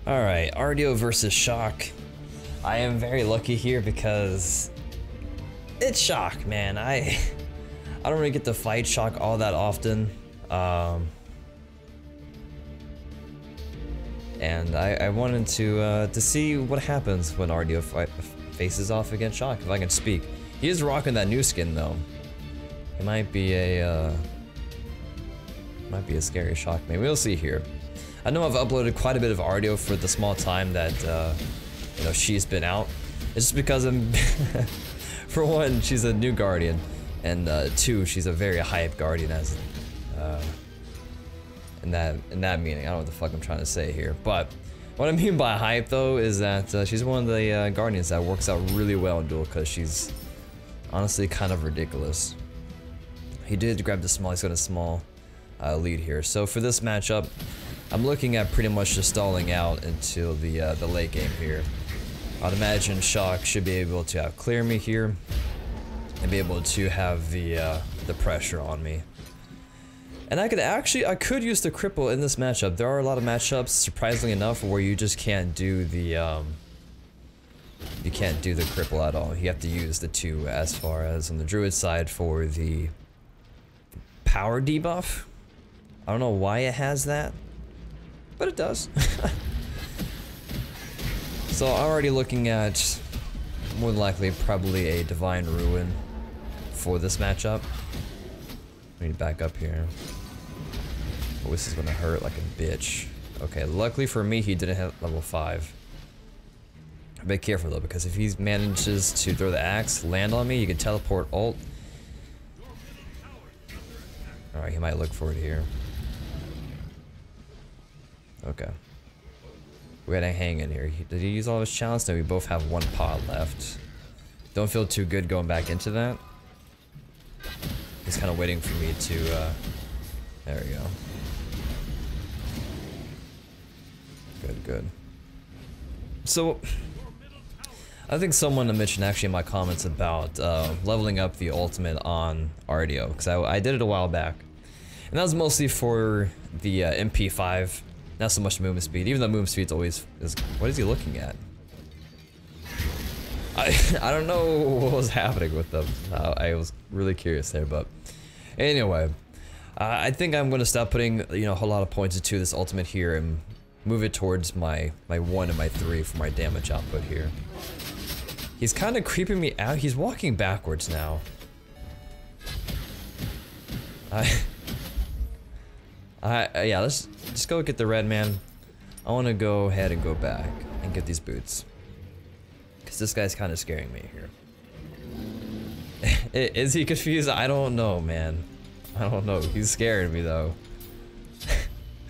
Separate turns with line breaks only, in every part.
Alright, ARTIO versus CHAAC. I am very lucky here because it's CHAAC, man. I don't really get to fight CHAAC all that often. And I wanted to see what happens when ARTIO faces off against CHAAC, if I can speak. He is rocking that new skin though. He might be a scary CHAAC, maybe we'll see here. I know I've uploaded quite a bit of ARTIO for the small time that you know, she's been out. It's just because I'm for one, she's a new Guardian, and two, she's a very hype Guardian as in that meaning. I don't know what the fuck I'm trying to say here, but what I mean by hype though is that she's one of the Guardians that works out really well in Duel because she's honestly kind of ridiculous. He did grab the small, he's got a small lead here. So for this matchup, I'm looking at pretty much just stalling out until the late game here. I'd imagine CHAAC should be able to clear me here and be able to have the pressure on me. And I could use the cripple in this matchup. There are a lot of matchups, surprisingly enough, where you just can't do the cripple at all. You have to use the two, as far as on the druid side for the power debuff. I don't know why it has that, but it does. So I'm already looking at more than likely probably a divine ruin for this matchup. I need to back up here. Oh, this is gonna hurt like a bitch. Okay, luckily for me, he didn't hit level 5. Be careful though, because if he manages to throw the axe, land on me, you can teleport ult. Alright, he might look for it here. Okay. We gotta hang in here. Did he use all his challenge? No, we both have one pod left. Don't feel too good going back into that. He's kind of waiting for me to, there we go. Good, good. So, I think someone mentioned actually in my comments about leveling up the ultimate on ARTIO, because I did it a while back. And that was mostly for the MP5, not so much movement speed, even though movement speed's always is. What is he looking at? I don't know what was happening with them. I was really curious there, but anyway, I think I'm going to stop putting, you know, a whole lot of points into this ultimate here and move it towards my 1 and my 3 for my damage output here. He's kind of creeping me out. He's walking backwards now. Yeah, let's just go get the red man. I want to go ahead and go back and get these boots. Because this guy's kind of scaring me here. Is he confused? I don't know, man. I don't know. He's scaring me though.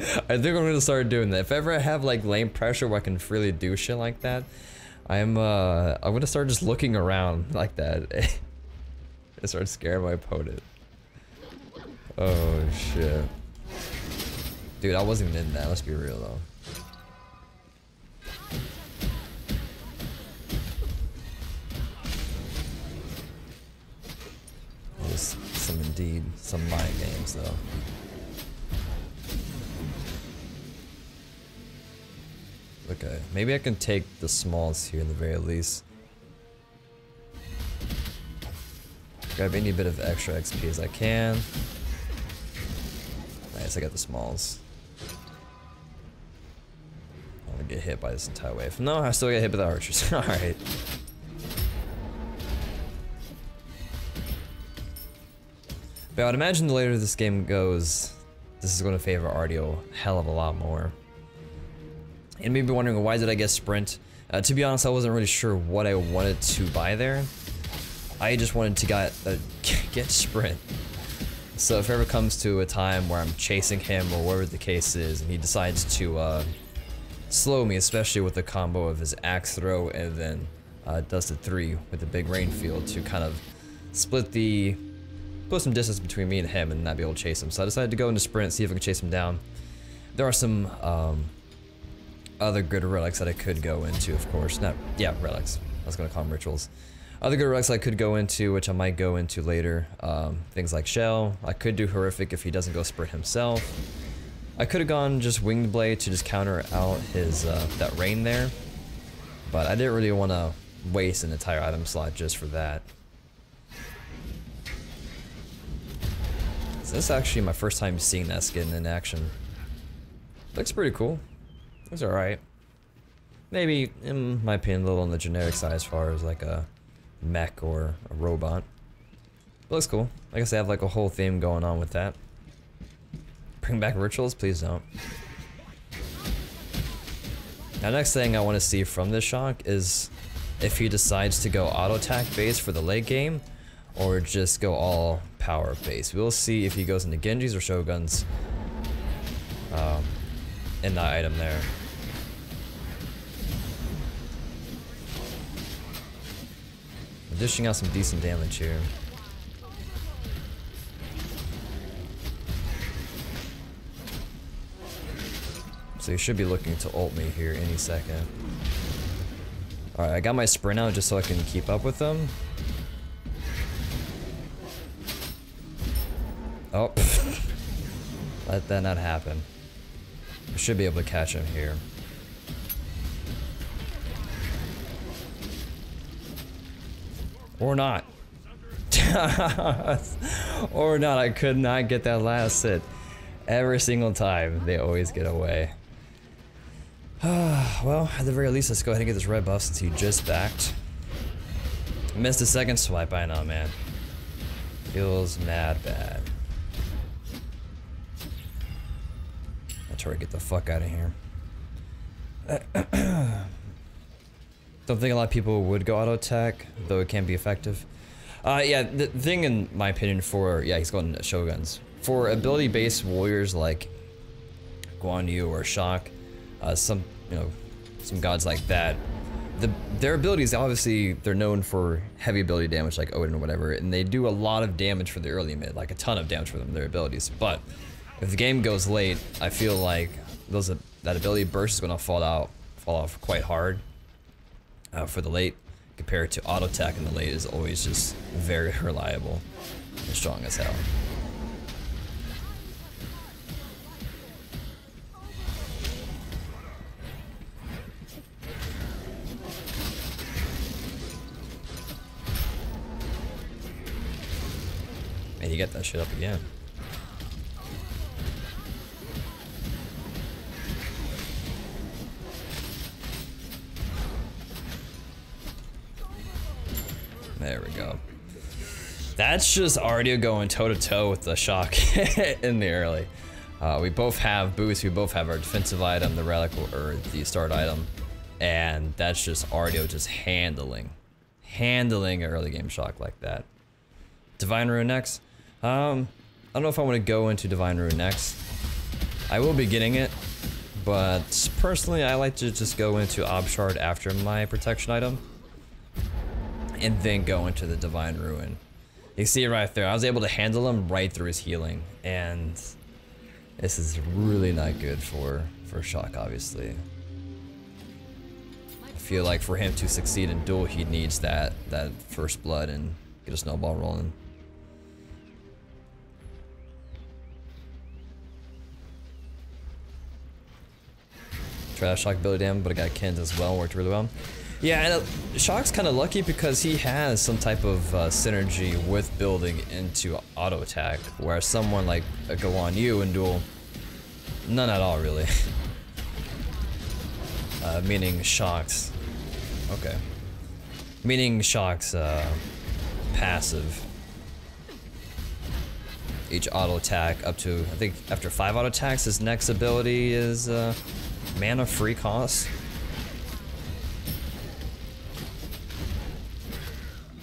I think I'm gonna start doing that. If ever I have like lane pressure where I can freely do shit like that, I'm gonna start just looking around like that and start scaring my opponent. Oh shit. Dude, I wasn't even in that, let's be real though. There's some mind games though. Okay, maybe I can take the smalls here in the very least. Grab any bit of extra XP as I can. Nice, I got the smalls. I'm gonna get hit by this entire wave. No, I still get hit by the archers. Alright. But I'd imagine the later this game goes, this is going to favor ARTIO a hell of a lot more. And maybe wondering, why did I get sprint? To be honest, I wasn't really sure what I wanted to buy there. I just wanted to get sprint. So if it ever comes to a time where I'm chasing him or whatever the case is, and he decides to slow me, especially with the combo of his axe throw and then does the 3 with the big rain field to kind of put some distance between me and him and not be able to chase him. So I decided to go into sprint, see if I can chase him down. There are some other good relics that I could go into, of course. Relics. I was gonna call them rituals. Other good relics I could go into, which I might go into later. Things like Shell. I could do Horrific if he doesn't go sprint himself. I could have gone just Winged Blade to just counter out his that rain there, but I didn't really want to waste an entire item slot just for that. So this is actually my first time seeing that skin in action. Looks pretty cool. Looks alright. Maybe, in my opinion, a little on the generic side as far as like a mech or a robot. Looks cool. I guess they have like a whole theme going on with that. Bring back rituals? Please don't. Now, next thing I want to see from this CHAAC is if he decides to go auto attack base for the late game or just go all power base. We'll see if he goes into Genjis or Shoguns in that item there. Dishing out some decent damage here. So he should be looking to ult me here any second. Alright, I got my sprint out just so I can keep up with them. Oh, let that not happen. I should be able to catch him here. Or not. Or not, I could not get that last hit. Every single time, they always get away. Well, at the very least, let's go ahead and get this red buff since he just backed. Missed a second swipe, I know, man. Feels mad bad. I'll try to get the fuck out of here. Don't think a lot of people would go auto attack, though it can be effective. Yeah, the thing in my opinion for, yeah, he's going Shoguns. For ability based warriors like Guan Yu or CHAAC, some gods like that, their abilities, obviously they're known for heavy ability damage like Odin or whatever, and they do a lot of damage for the early mid, like a ton of damage for them, their abilities. But if the game goes late, I feel like that ability burst is going to fall off quite hard for the late, compared to auto attack in the late is always just very reliable and strong as hell. And you get that shit up again. There we go. That's just ARTIO going toe to toe with the CHAAC in the early. We both have boosts, we both have our defensive item, the relic or the start item, and that's just ARTIO just handling an early game CHAAC like that. Divine Rune next. I don't know if I want to go into Divine Rune next. I will be getting it, but personally I like to just go into Obshard after my protection item and then go into the Divine Ruin. You see it right there. I was able to handle him right through his healing, and this is really not good for CHAAC, obviously. I feel like for him to succeed in Duel, he needs that first blood and get a snowball rolling. Try that CHAAC ability damage, but I got Kent as well, worked really well. Yeah, and CHAAC's kind of lucky because he has some type of synergy with building into auto attack, whereas someone like a Guan Yu in Duel, none at all really. Meaning CHAAC's, okay. Meaning CHAAC's passive. Each auto attack up to, I think after 5 auto attacks, his next ability is mana free cost.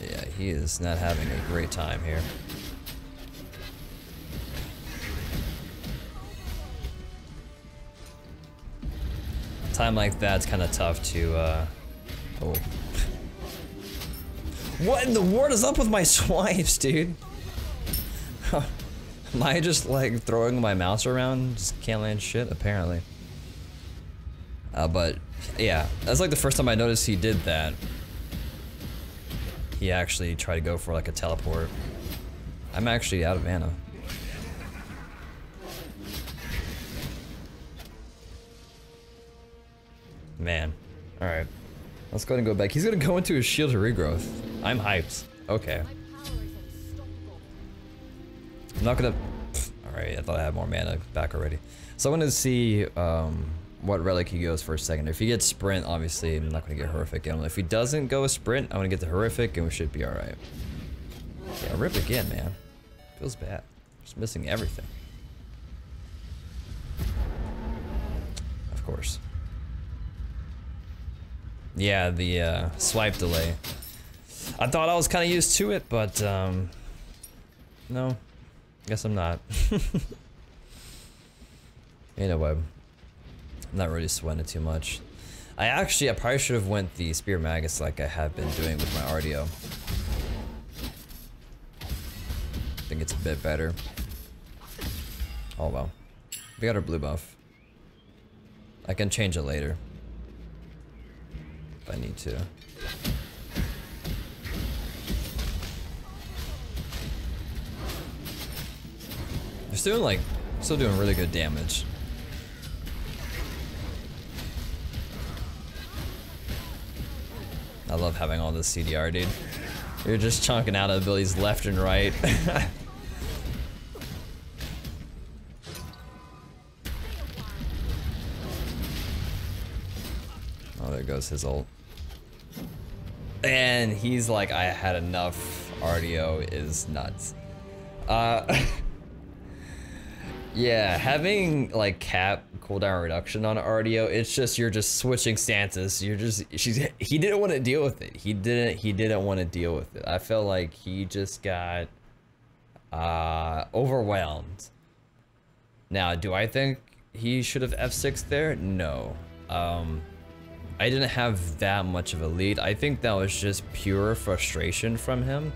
Yeah, he is not having a great time here. Time like that's kind of tough to, oh. What in the world is up with my swipes, dude? Am I just like throwing my mouse around? Just can't land shit, apparently. But yeah, that's like the first time I noticed he did that. He actually tried to go for like a teleport. I'm actually out of mana. Man. Alright. Let's go ahead and go back. He's gonna go into his shield to regrowth. I'm hyped. Okay. I'm not gonna... Alright, I thought I had more mana back already. So I want to see what relic he goes for a second. If he gets sprint, obviously I'm not gonna get horrific animal. If he doesn't go a sprint, I'm gonna get the horrific and we should be alright. Yeah, rip again, man. Feels bad. Just missing everything. Of course. Yeah, the swipe delay. I thought I was kind of used to it, but no. Guess I'm not. You know what? I'm not really sweating it too much. I probably should have went the Spear Magus like I have been doing with my ARTIO. I think it's a bit better. Oh well. We got our blue buff. I can change it later. If I need to. They're still doing really good damage. I love having all this CDR, dude. You're just chunking out abilities left and right. Oh, there goes his ult. And he's like, I had enough. ARTIO is nuts. Yeah, having like cap cooldown reduction on ARTIO, it's just you're just switching stances. He didn't want to deal with it. He didn't want to deal with it. I felt like he just got overwhelmed. Now, do I think he should have F6 there? No. I didn't have that much of a lead. I think that was just pure frustration from him.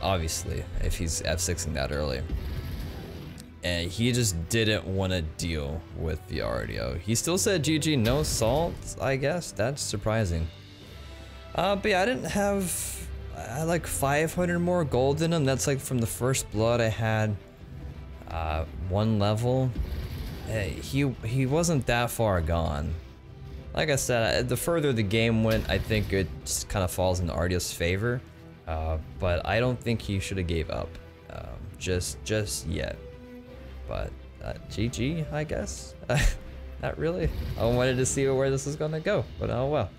Obviously, if he's F6ing that early. And he just didn't want to deal with the ARTIO. He still said GG, no salt, I guess. That's surprising. But yeah, I had like 500 more gold in him. That's like from the first blood I had 1 level. He wasn't that far gone. Like I said, the further the game went, I think it just kind of falls in ARTIO's favor. But I don't think he should have gave up just yet. But GG, I guess. Not really. I wanted to see where this is gonna go, but oh well.